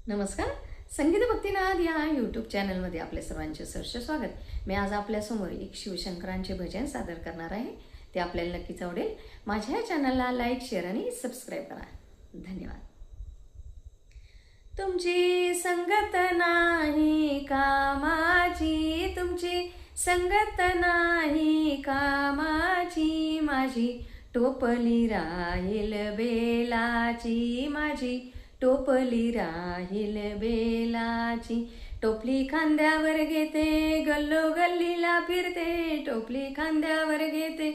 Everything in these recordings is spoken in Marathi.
नमस्कार. संगीत भक्तिनाद या यूट्यूब चॅनलमध्ये आपल्या सर्वांचे सहर्ष स्वागत. मी आज आपल्यासमोर एक शिवशंकरांचे भजन सादर करणार आहे. ते आपल्याला नक्कीच आवडेल. माझ्या चॅनलला लाईक, शेअर आणि सबस्क्राईब करा. धन्यवाद. तुमची संगत नाही कामाची, तुमची संगत नाही कामाची, माझी टोपली राहील बेलाची, माझी टोपली राहील बेलाची. टोपली खांद्यावर घेते गल्लोगल्लीला फिरते, टोपली खांद्यावर घेते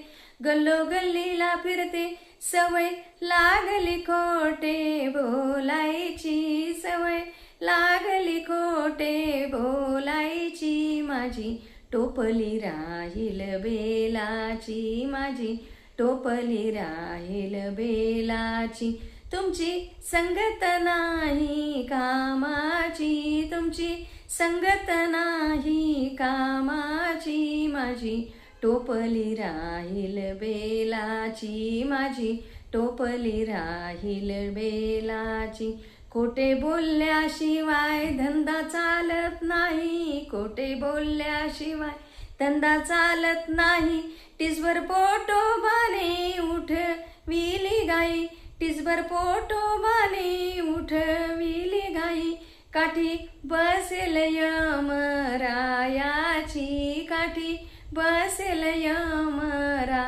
गल्लोगल्लीला फिरते. सवय लागली खोटे बोलायची, सवय लागली खोटे बोलायची, माझी टोपली राहील बेलाची, माझी टोपली राहील बेलाची. तुमची संगत नाही कामाची, तुमची संगत नाही कामाची, माझी टोपली राहील बेलाची, माझी टोपली राहील बेलाची. खोटे बोलल्याशिवाय धंदा चालत नाही, खोटे बोलल्याशिवाय धंदा चालत नाही. टिसभर पोटोबाने उठविली गाई, टिसभर पोटोबाने उठविली गाई. काठी बसेल यमरायाची, काठी बसेल यमरायाची,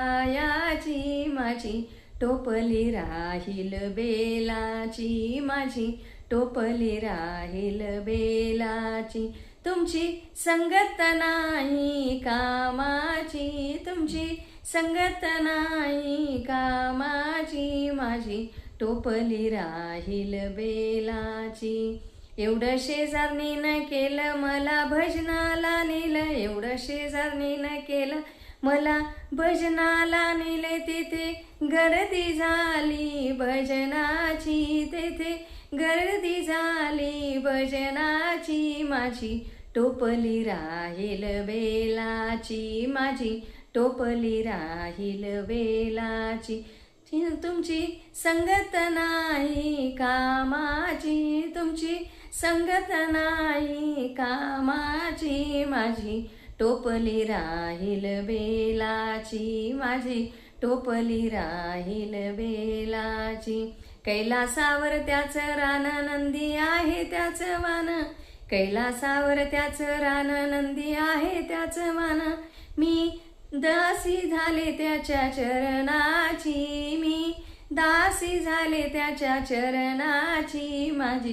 माझी टोपली राहील बेलाची, माझी टोपली राहील बेलाची. तुमची संगत नाही कामाची, तुमची संगत नाही कामाची, माझी टोपली राहील बेलाची. एवढं शेजारणीनं केलं मला भजनाला नेलं, एवढं शेजारणीनं केलं मला भजनाला नेले. तेथे गर्दी झाली भजनाची, तेथे गर्दी झाली भजनाची, माझी टोपली राहील बेलाची, माझी टोपली राहील बेलाची. तुमची संगत नाही कामाची, तुमची संगत नाही कामाची, माझी टोपली राहील बेलाची, माझी टोपली राहील बेलाची. कैलासावर त्याचं रान नंदी आहे त्याचं मान, कैलासावर त्याचं रान नंदी आहे त्याचं मान. मी दासी झाले त्याच्या चरणाची, मी दासी झाले त्याच्या चरणाची, माझी